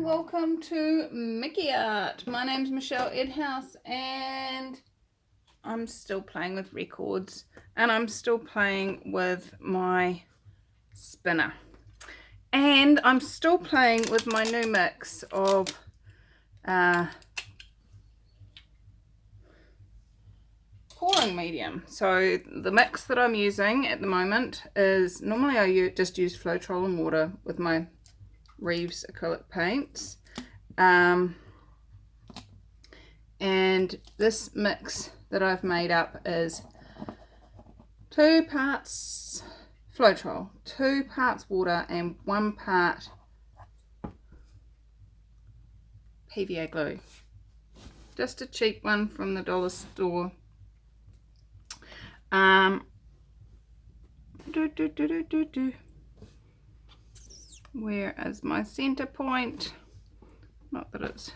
and welcome to Mickey Art. My name's Michelle Edhouse and I'm still playing with records and I'm still playing with my spinner. And I'm still playing with my new mix of pouring medium. So the mix that I'm using at the moment is, normally I just use Floetrol and water with my Reeves acrylic paints, and this mix that I've made up is 2 parts Floetrol, 2 parts water and 1 part PVA glue, just a cheap one from the dollar store. Where is my center point? Not that it's,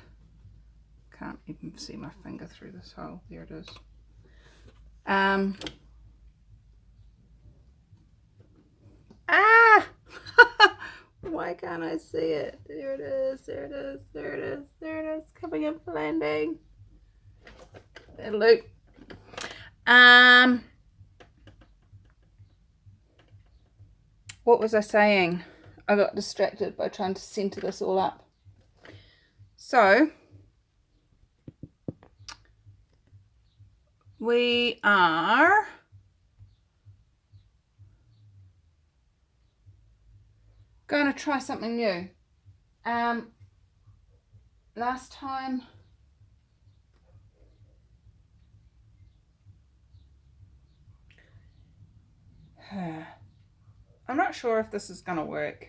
can't even see my finger through this hole. There it is. Why can't I see it? There it is, there it is, there it is, there it is, coming in for landing. That loop. What was I saying? I got distracted by trying to center this all up. So we are going to try something new. Last time I'm not sure if this is going to work,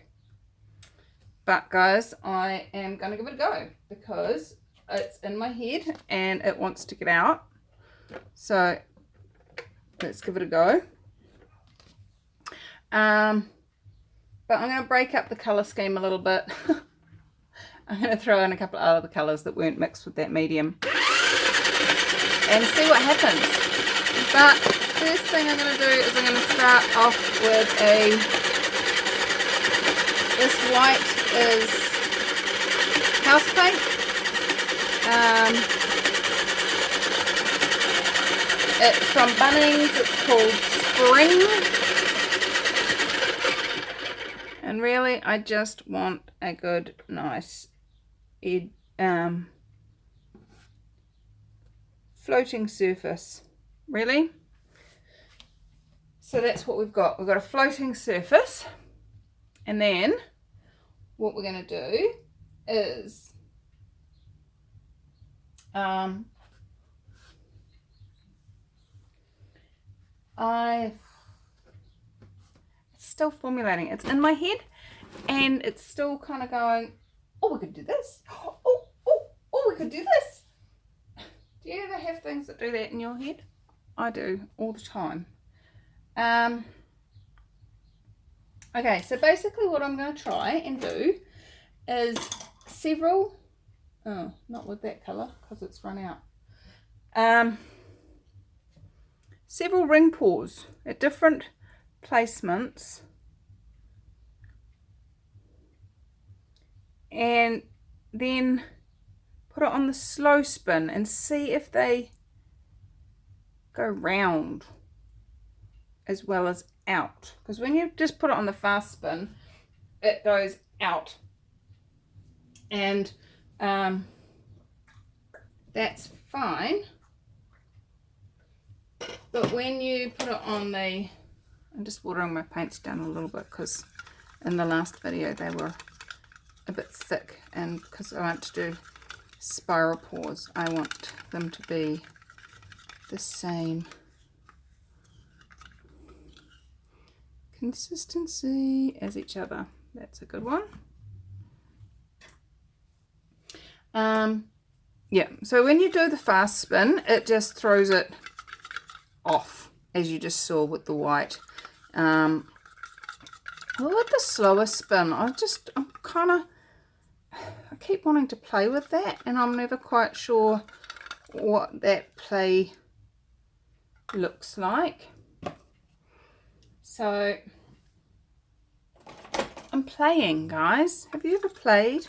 but guys, I am going to give it a go because it's in my head and it wants to get out. So let's give it a go. But I'm going to break up the colour scheme a little bit. I'm going to throw in a couple of other colours that weren't mixed with that medium and see what happens. But first thing I'm going to do is I'm going to start off with this white is house paint. It's from Bunnings, it's called Spring. And really I just want a good, nice floating surface. Really? So that's what we've got. We've got a floating surface, and then what we're going to do is it's still formulating. It's in my head and it's still kind of going, oh, we could do this. Oh, we could do this. Do you ever have things that do that in your head? I do all the time. Okay, so basically what I'm going to try and do is several, oh, not with that colour because it's run out, several ring pours at different placements, and then put it on the slow spin and see if they go round as well as out, because when you just put it on the fast spin it goes out, and that's fine, but when you put it on the, I'm just watering my paints down a little bit because in the last video they were a bit thick, and because I want to do spiral pours I want them to be the same consistency as each other. That's a good one. Yeah, so when you do the fast spin it just throws it off, as you just saw with the white. Well, with the slower spin I keep wanting to play with that and I'm never quite sure what that play looks like. So I'm playing, guys. Have you ever played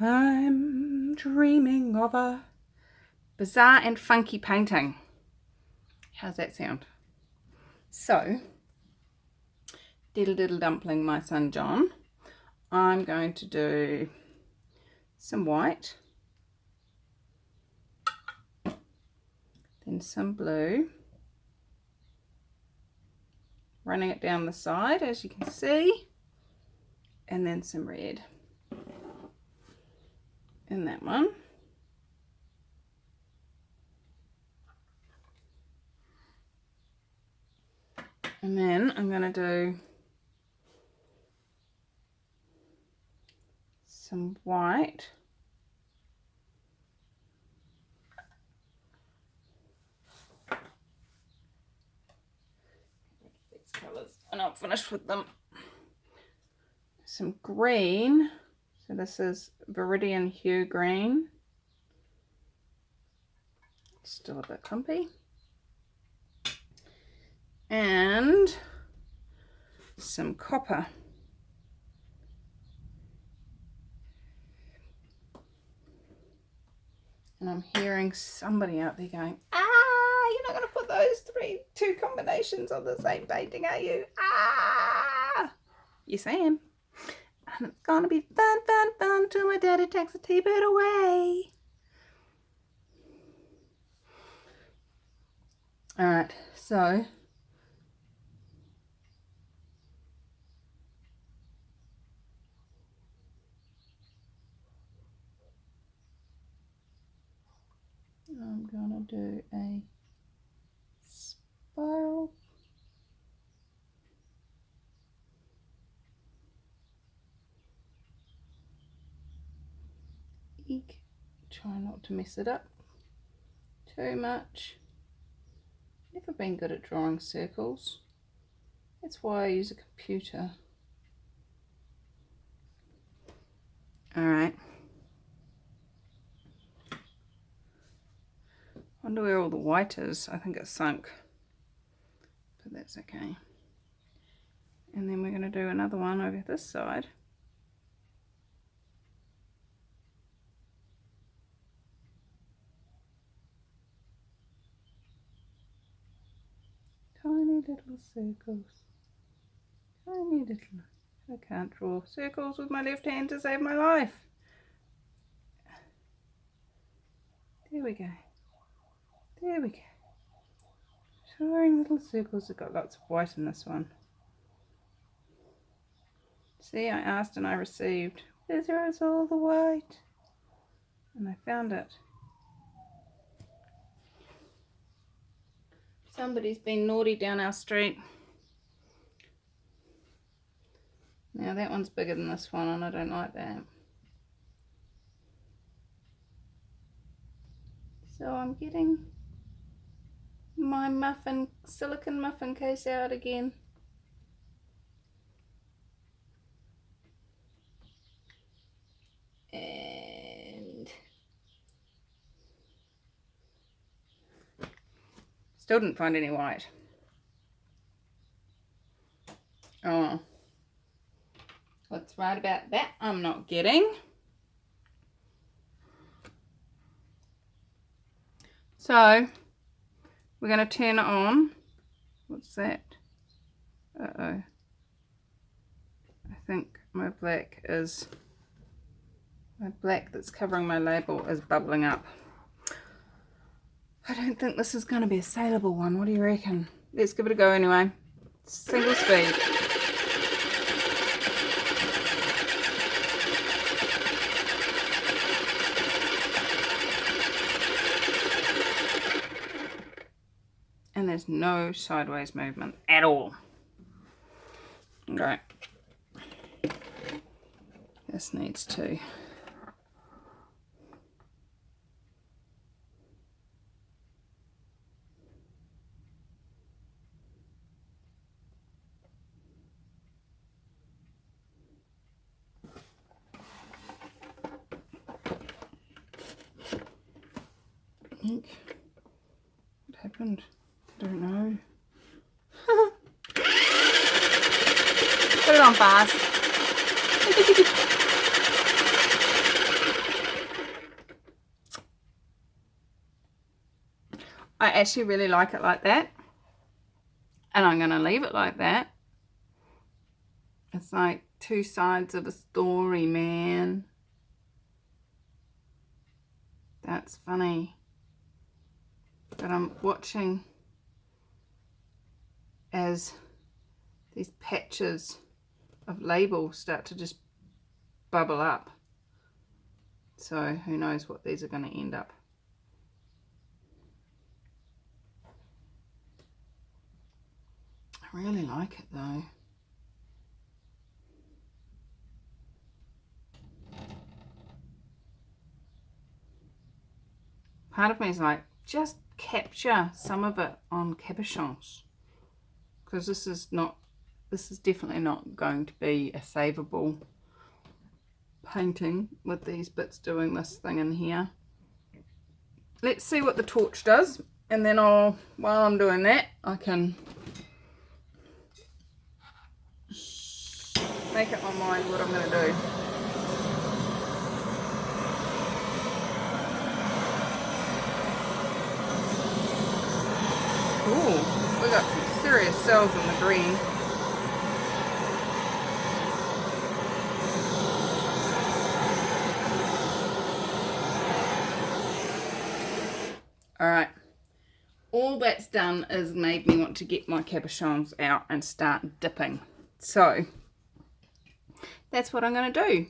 I'm dreaming of a bizarre and funky painting. How's that sound? So, diddle diddle dumpling, my son John, I'm going to do some white, then some blue, running it down the side as you can see, and then some red in that one. And then I'm going to do some white, these colours, and I'm finished with them. Some green, so this is Viridian Hue Green, still a bit clumpy, and some copper. And I'm hearing somebody out there going, you're not going to put those two combinations on the same painting, are you? Yes, I am. And it's going to be fun, fun, fun till my daddy takes the T-bird away. Alright, so I'm going to do a spiral. Eek. Try not to mess it up too much. Never been good at drawing circles. That's why I use a computer. Alright. Wonder where all the white is. I think it's sunk. But that's okay. And then we're going to do another one over this side. Tiny little circles. Tiny little. I can't draw circles with my left hand to save my life. There we go. There we go. Drawing little circles. I've got lots of white in this one. See, I asked and I received. Where is all the white? And I found it. Somebody's been naughty down our street. Now that one's bigger than this one and I don't like that. So I'm getting my silicone muffin case out again. And still didn't find any white. Oh, what's right about that? I'm not getting. So we're going to turn it on. What's that? Uh-oh. I think my black that's covering my label is bubbling up. I don't think this is going to be a saleable one. What do you reckon? Let's give it a go anyway. Single speed. And there's no sideways movement at all. Okay. This needs to. What happened? I don't know. Put it on fast. I actually really like it like that. And I'm going to leave it like that. It's like two sides of a story, man. That's funny. But I'm watching as these patches of label start to just bubble up. So who knows what these are going to end up. I really like it though. Part of me is like, just capture some of it on cabochons, because this is definitely not going to be a savable painting with these bits doing this thing in here. Let's see what the torch does, and then while I'm doing that, I can make up my mind what I'm going to do. Ooh, we got some serious cells in the green. Alright, all that's done is made me want to get my cabochons out and start dipping. So, that's what I'm going to do.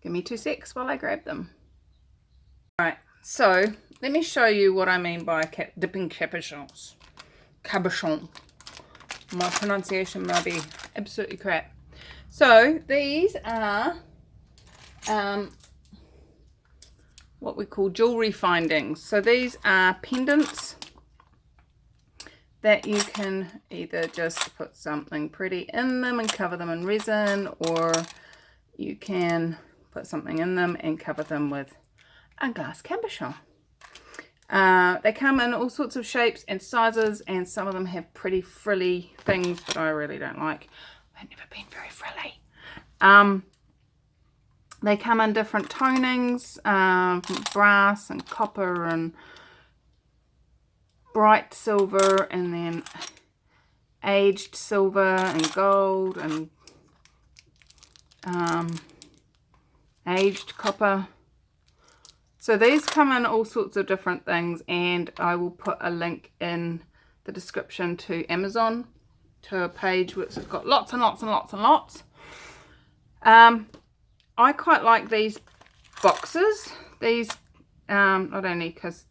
Give me 2 secs while I grab them. Alright, so let me show you what I mean by dipping cabochons. Cabochon. My pronunciation might be absolutely crap. So, these are what we call jewelry findings. So these are pendants that you can either just put something pretty in them and cover them in resin, or you can put something in them and cover them with a glass cabochon. They come in all sorts of shapes and sizes, and some of them have pretty frilly things that I really don't like. I've never been very frilly. They come in different tonings, from brass and copper and bright silver, and then aged silver and gold and aged copper. So these come in all sorts of different things, and I will put a link in the description to Amazon, to a page which has got lots and lots and lots and lots. I quite like these boxes. These, not only because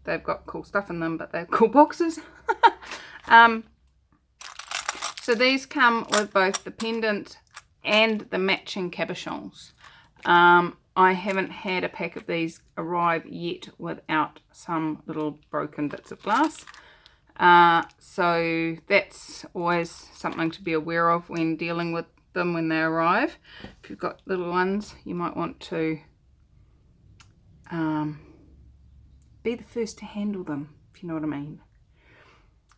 they've got cool stuff in them, but they're cool boxes. So these come with both the pendant and the matching cabochons. I haven't had a pack of these arrive yet without some little broken bits of glass. So that's always something to be aware of when dealing with them when they arrive. If you've got little ones, you might want to be the first to handle them, if you know what I mean.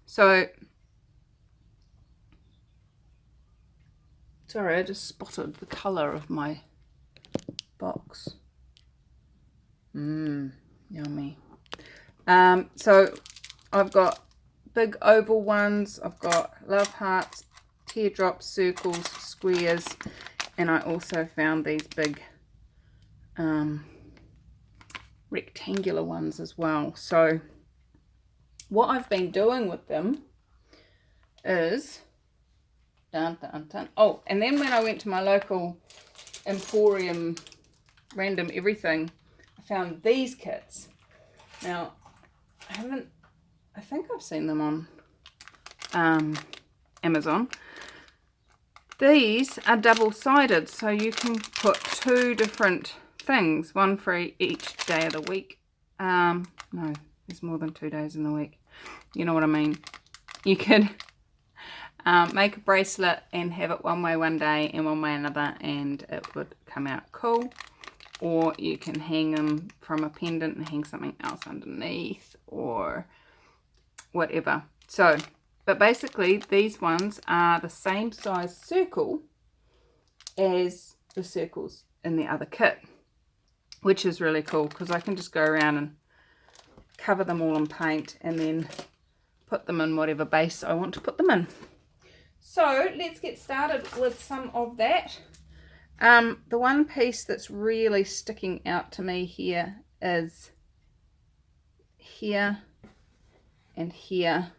So, sorry, I just spotted the colour of my box. Yummy. So I've got big oval ones, I've got love hearts, teardrops, circles, squares, and I also found these big rectangular ones as well. So what I've been doing with them is oh, and then when I went to my local Emporium Random Everything, I found these kits. Now I think I've seen them on Amazon. These are double-sided, so you can put 2 different things, one for each day of the week. No, there's more than 2 days in the week. You know what I mean. You could make a bracelet and have it one way one day and one way another, and it would come out cool. Or you can hang them from a pendant and hang something else underneath, or whatever. So, but basically these ones are the same size circle as the circles in the other kit, which is really cool because I can just go around and cover them all in paint and then put them in whatever base I want to put them in. So let's get started with some of that. The one piece that's really sticking out to me here is here and here.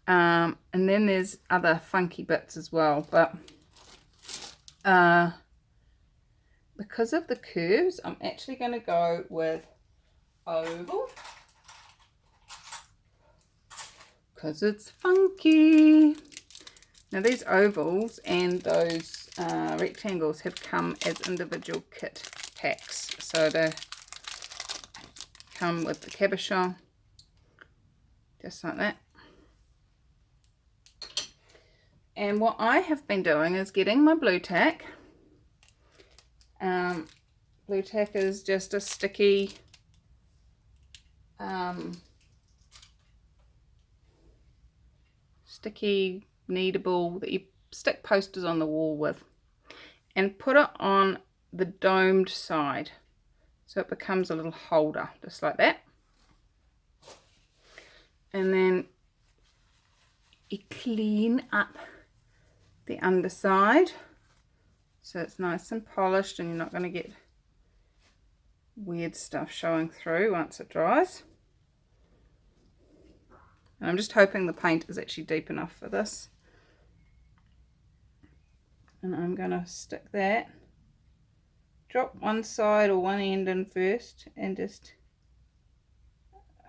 And then there's other funky bits as well, but because of the curves, I'm actually going to go with oval because it's funky. Now these ovals and those rectangles have come as individual kit packs, so they come with the cabochon, just like that. And what I have been doing is getting my blue tack. Blue tack is just a sticky kneadable that you stick posters on the wall with, and put it on the domed side so it becomes a little holder, just like that. And then you clean up the underside so it's nice and polished and you're not going to get weird stuff showing through once it dries. And I'm just hoping the paint is actually deep enough for this. And I'm going to stick that, drop one side or one end in first, and just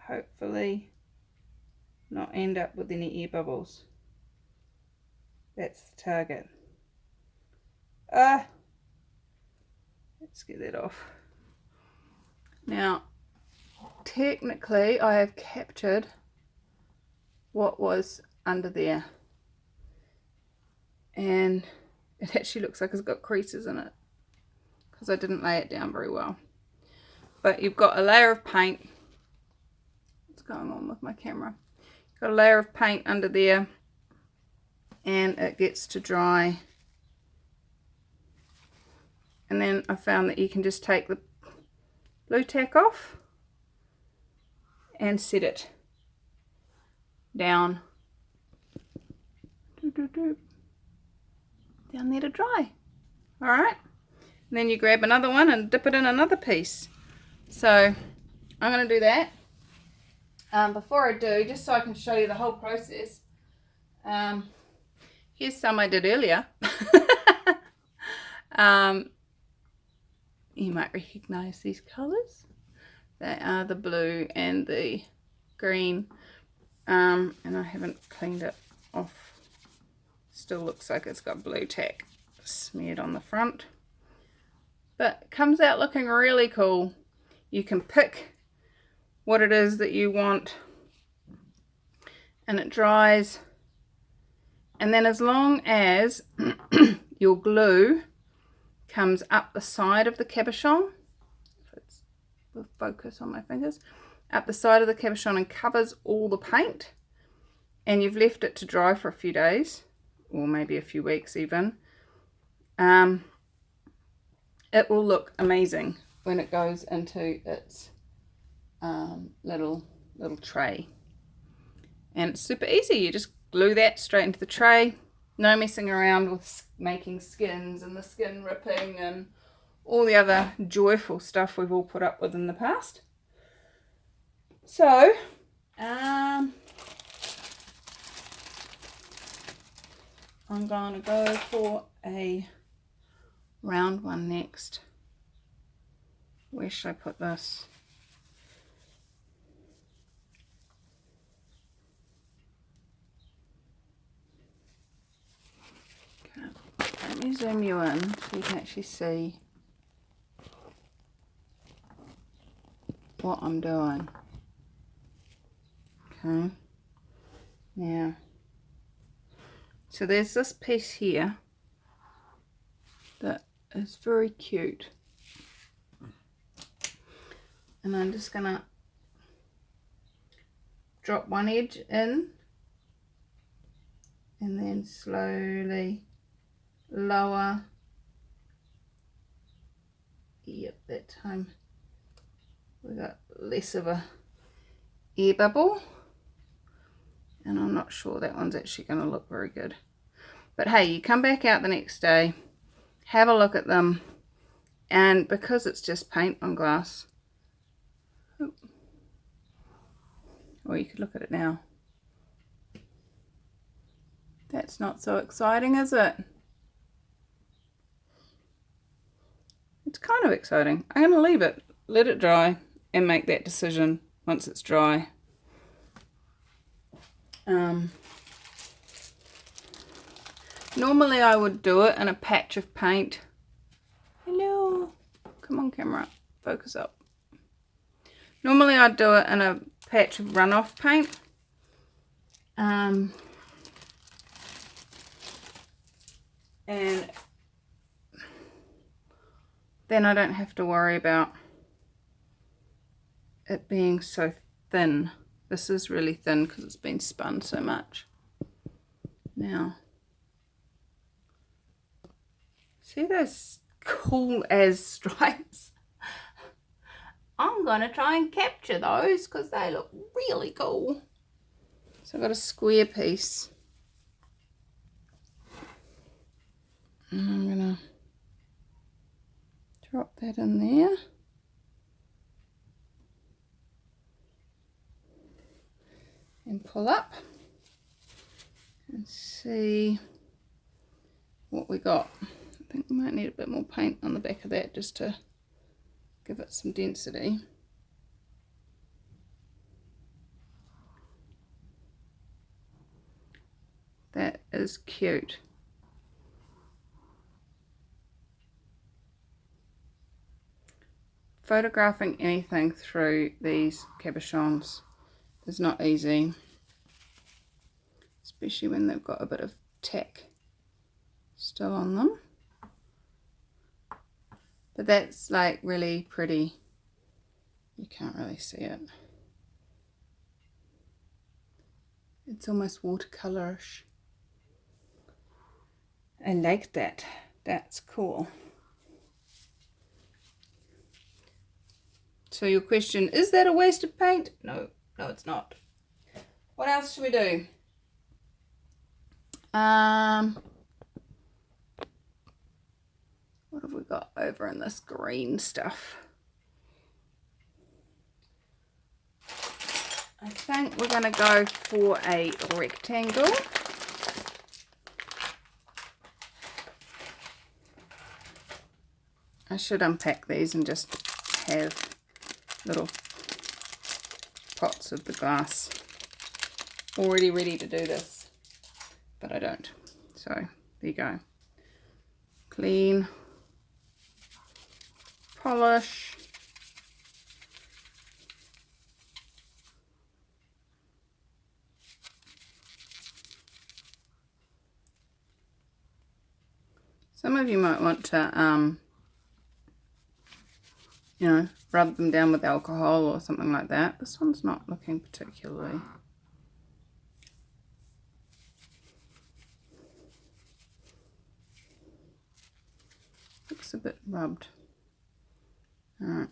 hopefully not end up with any air bubbles. That's the target. Let's get that off. Now, technically I have captured what was under there, and it actually looks like it's got creases in it because I didn't lay it down very well. But you've got a layer of paint. What's going on with my camera? You've got a layer of paint under there, and it gets to dry. And then I found that you can just take the blue tack off and set it down there to dry. Alright, and then you grab another one and dip it in another piece. So I'm going to do that. Before I do, just so I can show you the whole process, here's some I did earlier. You might recognize these colors. They are the blue and the green, and I haven't cleaned it off. Still looks like it's got blue tack smeared on the front, but it comes out looking really cool. You can pick what it is that you want, and it dries, and then as long as your glue comes up the side of the cabochon, if it's the focus on my fingers, up the side of the cabochon and covers all the paint, and you've left it to dry for a few days or maybe a few weeks even, it will look amazing when it goes into its little tray. And it's super easy. You just glue that straight into the tray. No messing around with making skins and the skin ripping and all the other joyful stuff we've all put up with in the past. So, I'm going to go for a round one next. Where should I put this? Let me zoom you in so you can actually see what I'm doing. Okay, now, so there's this piece here that is very cute, and I'm just gonna drop one edge in and then slowly lower. Yep, that time we got less of a air bubble. And I'm not sure that one's actually going to look very good. But hey, you come back out the next day, have a look at them, and because it's just paint on glass, or you could look at it now. That's not so exciting, is it? It's kind of exciting. I'm going to leave it, let it dry, and make that decision once it's dry. Normally I would do it in a patch of paint. Hello. Come on, camera. Focus up. Normally I'd do it in a patch of runoff paint. And then I don't have to worry about it being so thin. This is really thin because it's been spun so much. Now, see those cool as stripes? I'm going to try and capture those because they look really cool. So I've got a square piece. And I'm going to drop that in there. And pull up and see what we got. I think we might need a bit more paint on the back of that just to give it some density. That is cute. Photographing anything through these cabochons is not easy, especially when they've got a bit of tack still on them. But that's like really pretty. You can't really see it. It's almost watercolorish. I like that. That's cool. So your question, is that a waste of paint? No, it's not. What else should we do? What have we got over in this green stuff? I think we're going to go for a rectangle. I should unpack these and just have little pots of the glass already ready to do this, but I don't. So there you go. Clean, polish, some of you might want to you know, rub them down with alcohol or something like that. This one's not looking particularly. Looks a bit rubbed. Alright.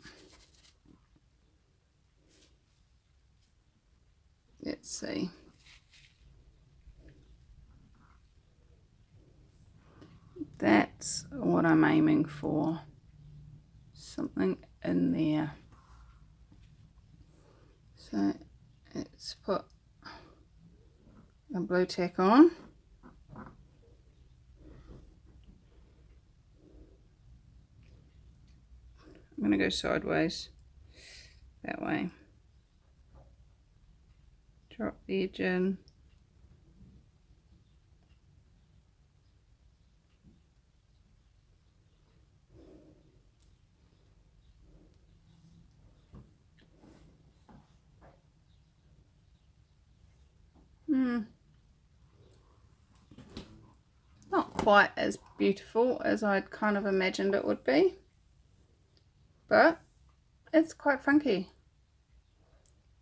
Let's see. That's what I'm aiming for. Something in there. So let's put a blue tack on. I'm going to go sideways that way. Drop the edge in. Not quite as beautiful as I'd kind of imagined it would be, but it's quite funky.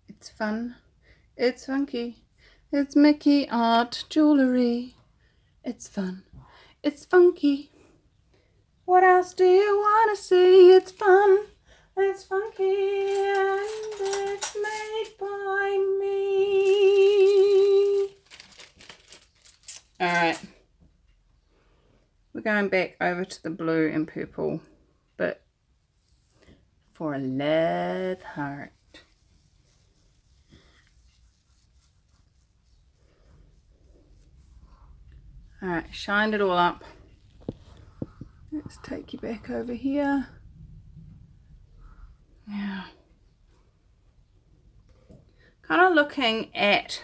It's fun. It's funky. It's Mickey art jewellery. It's fun. It's funky. What else do you want to see? It's fun. It's funky and it's made by me. Alright. We're going back over to the blue and purple, but for a love heart. Alright, shined it all up. Let's take you back over here. Yeah. Kind of looking at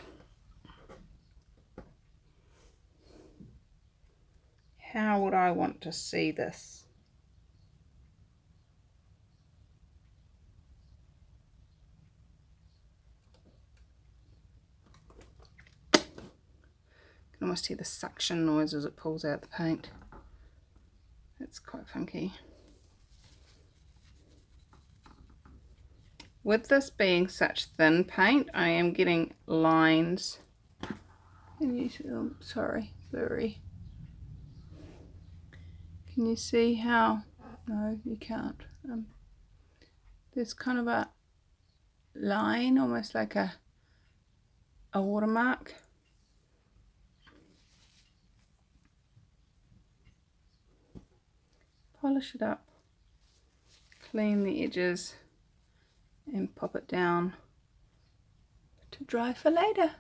how would I want to see this. You can almost hear the suction noise as it pulls out the paint. It's quite funky. With this being such thin paint, I am getting lines. Can you see, oh, sorry, blurry. Can you see how? No, you can't. There's kind of a line, almost like a watermark. Polish it up, clean the edges, and pop it down to dry for later.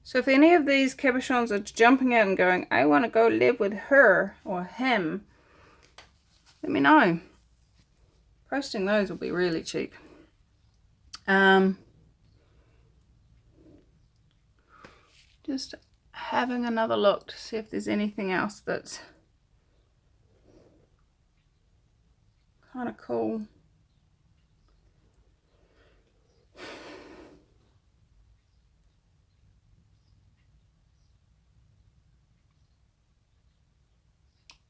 So if any of these cabochons are jumping out and going, I want to go live with her or him, let me know. Posting those will be really cheap. Just having another look to see if there's anything else that's kind of cool.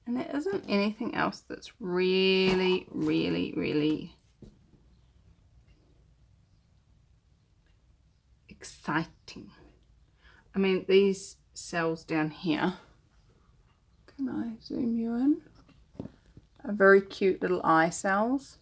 And there isn't anything else that's really, really, really exciting. I mean, these cells down here, can I zoom you in? Are very cute little eye cells.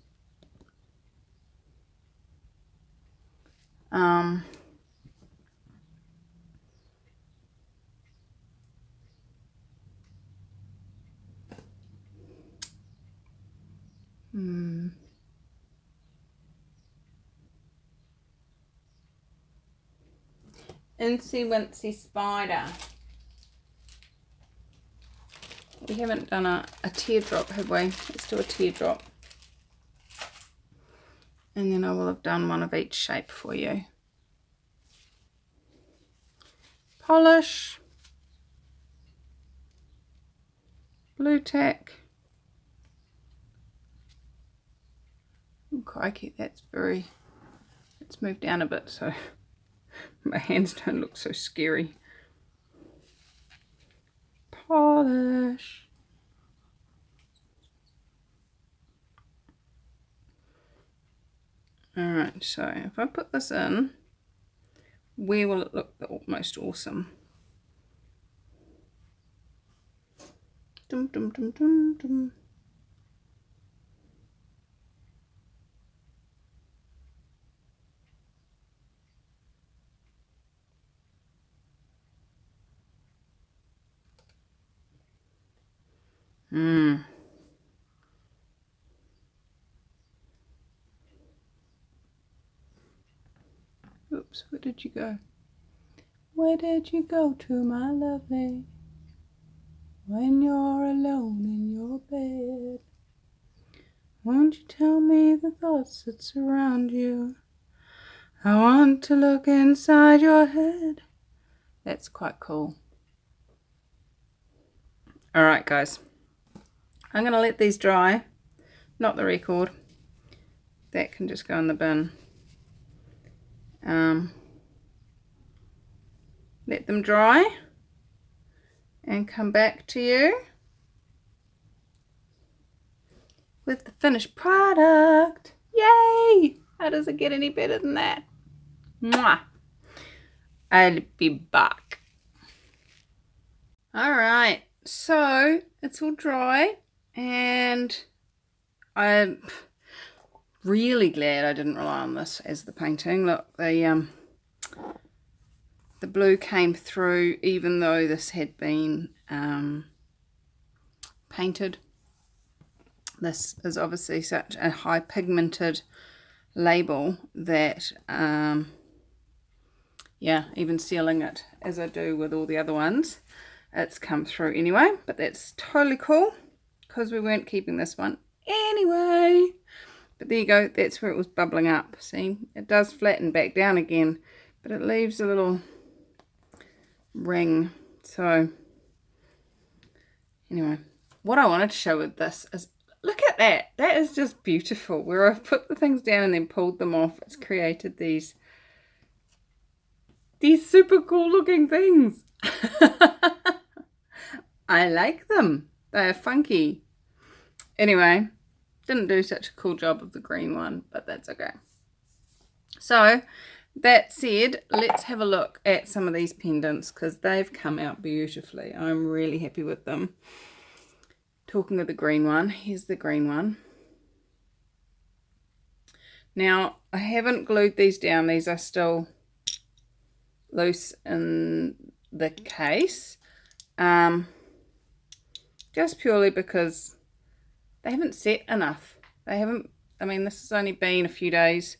Incy Wincy Spider. We haven't done a teardrop, have we? Let's do a teardrop. And then I will have done one of each shape for you. Polish. Blue tack. Oh, crikey, that's very... Let's move down a bit so my hands don't look so scary. Polish. Alright, so if I put this in, where will it look the most awesome? Dum dum dum dum dum. Oops, where did you go? Where did you go to, my lovely? When you're alone in your bed, won't you tell me the thoughts that surround you? I want to look inside your head. That's quite cool. Alright guys, I'm going to let these dry, not the record. That can just go in the bin. Let them dry and come back to you with the finished product. Yay! How does it get any better than that? Mwah! I'll be back. Alright, so it's all dry and really glad I didn't rely on this as the painting. Look, the blue came through even though this had been painted. This is obviously such a high pigmented label that yeah, even sealing it as I do with all the other ones, it's come through anyway. But that's totally cool because we weren't keeping this one anyway. But there you go, that's where it was bubbling up. See, it does flatten back down again, but it leaves a little ring. So anyway, what I wanted to show with this is, look at that. That is just beautiful. Where I've put the things down and then pulled them off, it's created these super cool looking things. I like them. They are funky. Anyway, didn't do such a cool job of the green one, but that's okay. So that said, let's have a look at some of these pendants because they've come out beautifully. I'm really happy with them. Talking of the green one, here's the green one. Now, I haven't glued these down. These are still loose in the case. Just purely because they haven't set enough. They haven't, I mean, this has only been a few days.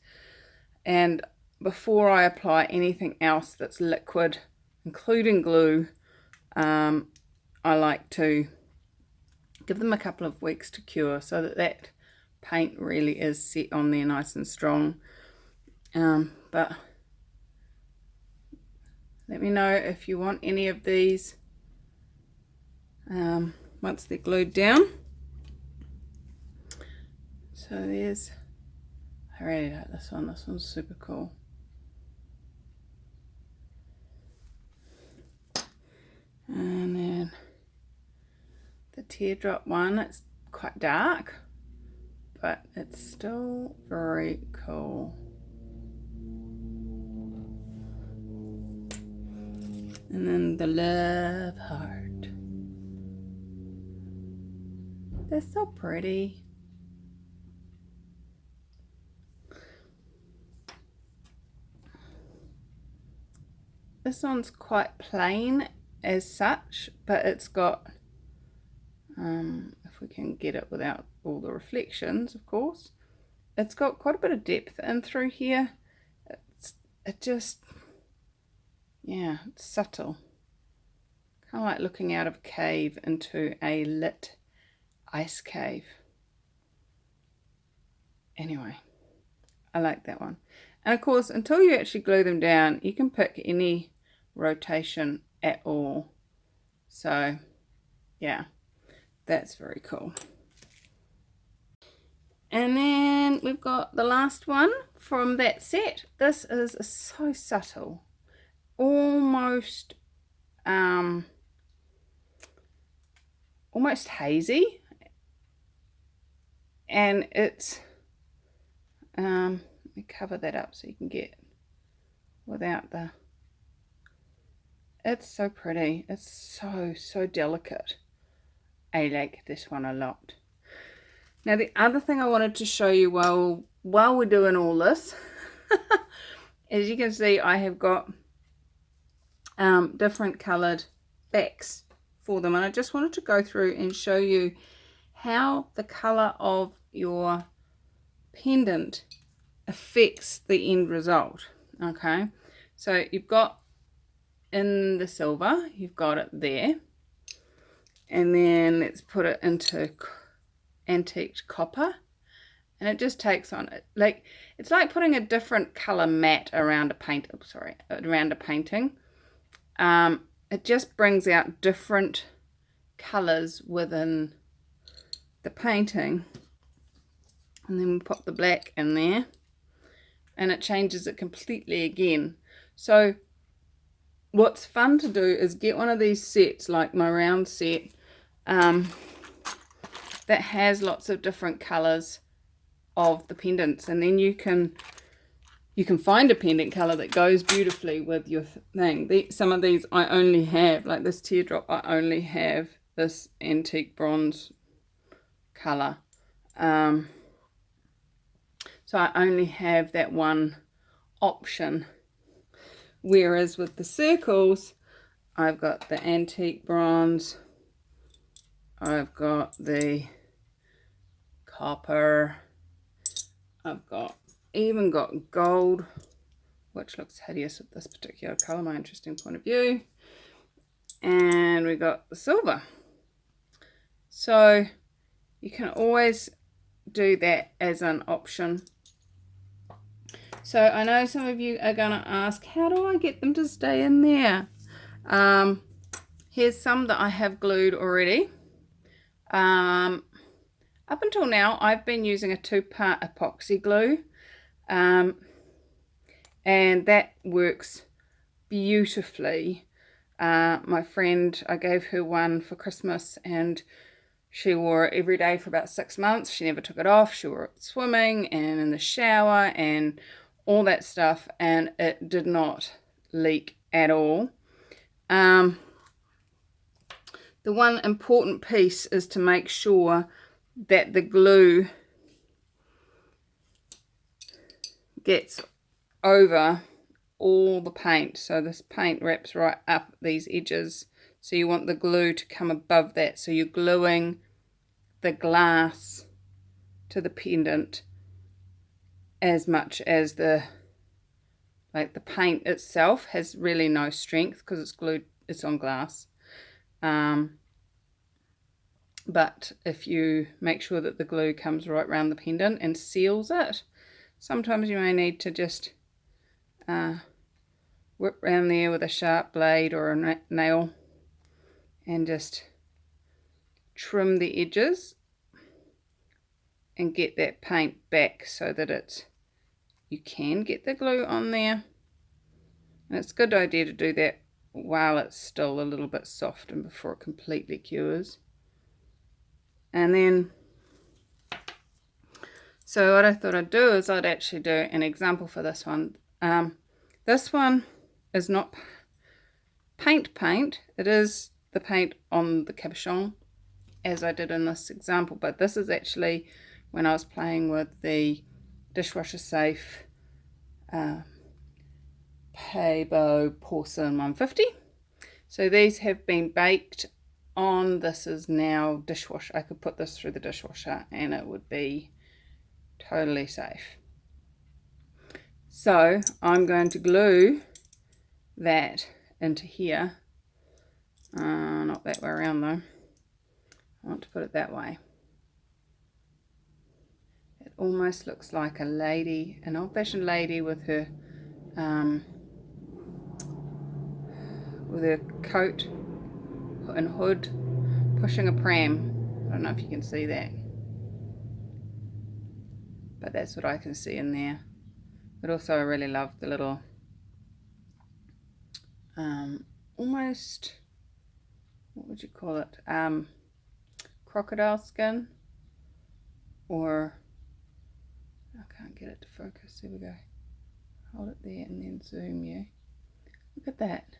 And before I apply anything else that's liquid, including glue, I like to give them a couple of weeks to cure so that that paint really is set on there nice and strong. But let me know if you want any of these once they're glued down. So there's, I really like this one. This one's super cool. And then the teardrop one, it's quite dark, but it's still very cool. And then the love heart. They're so pretty. This one's quite plain as such, but it's got, if we can get it without all the reflections, of course, it's got quite a bit of depth in through here. It just, yeah, it's subtle. Kind of like looking out of a cave into a lit ice cave. Anyway, I like that one. And of course, until you actually glue them down, you can pick any rotation at all. So yeah, that's very cool. And then we've got the last one from that set. This is so subtle, almost hazy, and it's let me cover that up so you can get without the, it's so pretty. It's so delicate. I like this one a lot. Now the other thing I wanted to show you while we're doing all this, as you can see, I have got different coloured backs for them, and I just wanted to go through and show you how the colour of your pendant affects the end result. Okay, so you've got in the silver, you've got it there, and then let's put it into antiqued copper, and it just takes on it, like it's like putting a different color mat around a paint, around a painting. It just brings out different colors within the painting, and then we pop the black in there and it changes it completely again. So what's fun to do is get one of these sets, like my round set, that has lots of different colors of the pendants, and then you can find a pendant color that goes beautifully with your thing. Some of these I only have, like this teardrop, I only have this antique bronze color. So I only have that one option. Whereas with the circles, I've got the antique bronze, I've got the copper, I've even got gold, which looks hideous with this particular colour, my interesting point of view. And we got the silver. So you can always do that as an option. So I know some of you are going to ask, how do I get them to stay in there? Here's some that I have glued already. Up until now, I've been using a 2-part epoxy glue. And that works beautifully. My friend, I gave her one for Christmas and she wore it every day for about 6 months. She never took it off. She wore it swimming and in the shower and all that stuff, and it did not leak at all. The one important piece is to make sure that the glue gets over all the paint. So this paint wraps right up these edges. So you want the glue to come above that. So you're gluing the glass to the pendant as much as the paint itself has really no strength because it's glued, it's on glass. But if you make sure that the glue comes right around the pendant and seals it, sometimes you may need to just whip around there with a sharp blade or a nail and just trim the edges and get that paint back so that you can get the glue on there. And it's a good idea to do that while it's still a little bit soft and before it completely cures. And then, so what I thought I'd do is I'd actually do an example for this one. This one is not paint, it is the paint on the cabochon as I did in this example, but this is actually when I was playing with the dishwasher safe Cabochon porcelain 150. So these have been baked on. This is now dishwasher. I could put this through the dishwasher and it would be totally safe. So I'm going to glue that into here. Not that way around though. I want to put it that way. It almost looks like a lady, an old-fashioned lady with her coat and hood pushing a pram. I don't know if you can see that, but that's what I can see in there. But also I really love the little almost, what would you call it, crocodile skin, or I can't get it to focus. There we go. Hold it there and then zoom you. Look at that.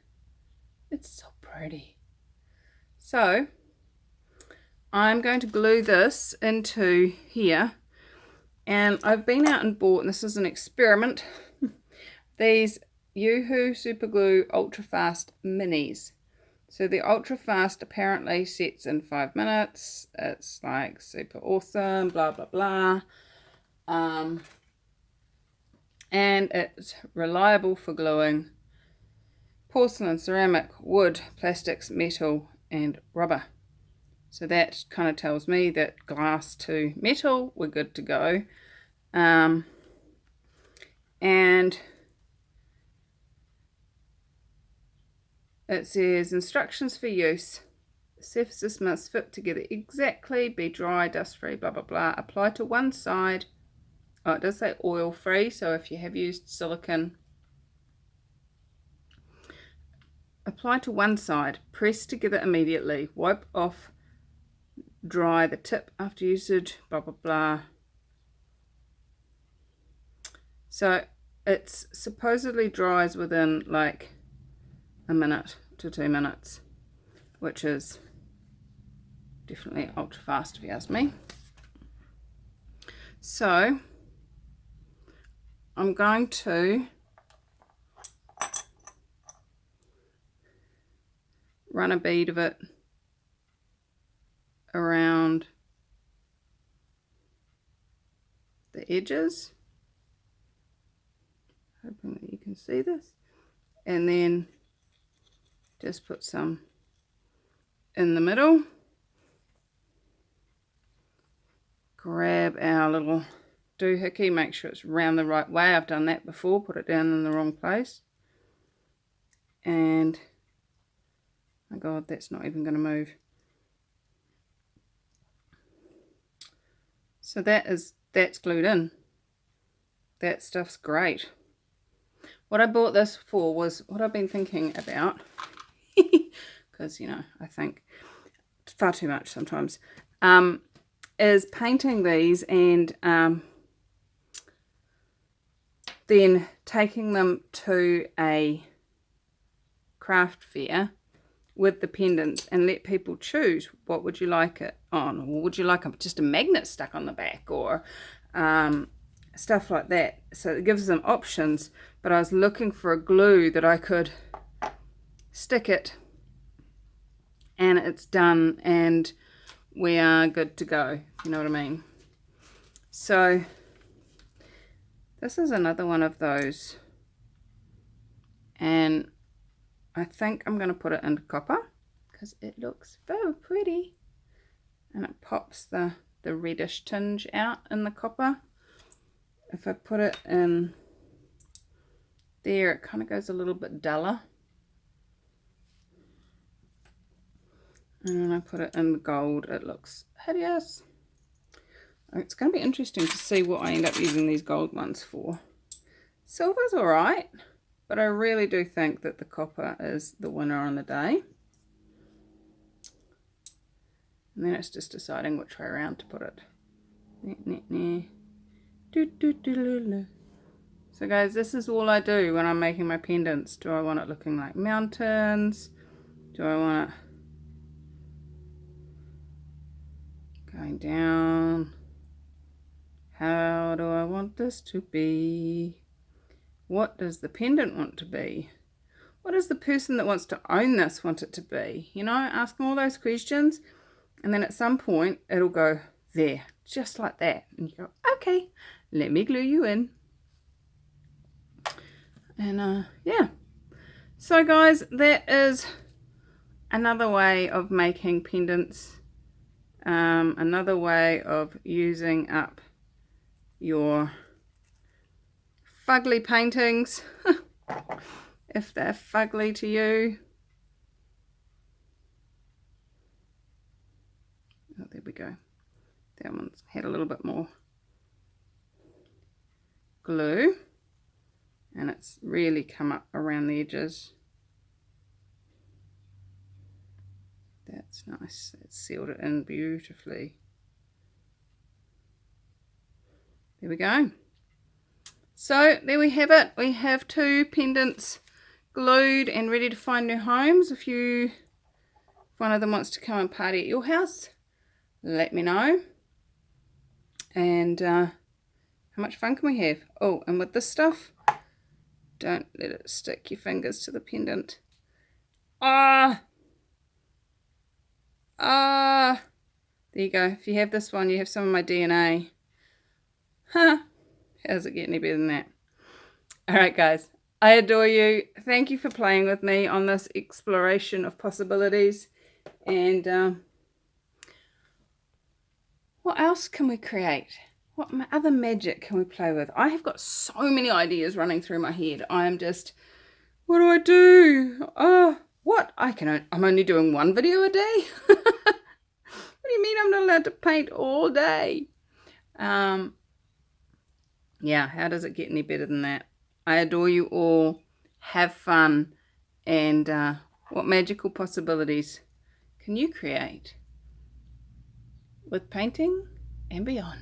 It's so pretty. So I'm going to glue this into here, and I've been out and bought, and this is an experiment, these Yoo-Hoo Super Glue Ultra Fast Minis. So the Ultra Fast apparently sets in 5 minutes. It's like super awesome, blah blah blah. And it's reliable for gluing porcelain, ceramic, wood, plastics, metal and rubber. So that kind of tells me that glass to metal, we're good to go. And it says instructions for use. The surfaces must fit together exactly, be dry, dust free, blah blah blah. Apply to one side. Oh, it does say oil free, so if you have used silicone, apply to one side, press together immediately, wipe off, dry the tip after usage, blah blah blah. So it's supposedly dries within like a minute to 2 minutes, which is definitely ultra fast if you ask me. So I'm going to run a bead of it around the edges, hoping that you can see this, and then just put some in the middle. Grab our little doohickey, make sure it's round the right way. I've done that before, put it down in the wrong place, and my god, that's not even going to move. So that's glued in. That stuff's great. What I bought this for was what I've been thinking about, because you know I think far too much sometimes, is painting these and then taking them to a craft fair with the pendants and let people choose what would you like it on, or would you like just a magnet stuck on the back, or stuff like that. So it gives them options, but I was looking for a glue that I could stick it and it's done and we are good to go, you know what I mean. So this is another one of those, and I think I'm going to put it into copper because it looks very pretty and it pops the reddish tinge out in the copper. If I put it in there, it kind of goes a little bit duller. And when I put it in the gold, it looks hideous. It's going to be interesting to see what I end up using these gold ones for. Silver's alright, but I really do think that the copper is the winner on the day. And then it's just deciding which way around to put it. So guys, this is all I do when I'm making my pendants. Do I want it looking like mountains? Do I want it going down? How do I want this to be? What does the pendant want to be? What does the person that wants to own this want it to be? You know, ask them all those questions, and then at some point it'll go there, just like that. And you go, okay, let me glue you in. And yeah. So guys, that is another way of making pendants. Another way of using up your fugly paintings, if they're fugly to you. Oh, there we go. That one's had a little bit more glue and it's really come up around the edges. That's nice. It's sealed it in beautifully. There we go. So there we have it. We have 2 pendants glued and ready to find new homes. If one of them wants to come and party at your house, let me know. And how much fun can we have? Oh, and with this stuff, don't let it stick your fingers to the pendant. There you go. If you have this one, you have some of my DNA. Huh. How does it get any better than that? Alright guys, I adore you. Thank you for playing with me on this exploration of possibilities. And what else can we create? What other magic can we play with? I have got so many ideas running through my head. I am just, what do I do? What? I'm only doing 1 video a day? What do you mean I'm not allowed to paint all day? Yeah, how does it get any better than that? I adore you all. Have fun. And what magical possibilities can you create with painting and beyond?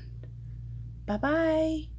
Bye-bye.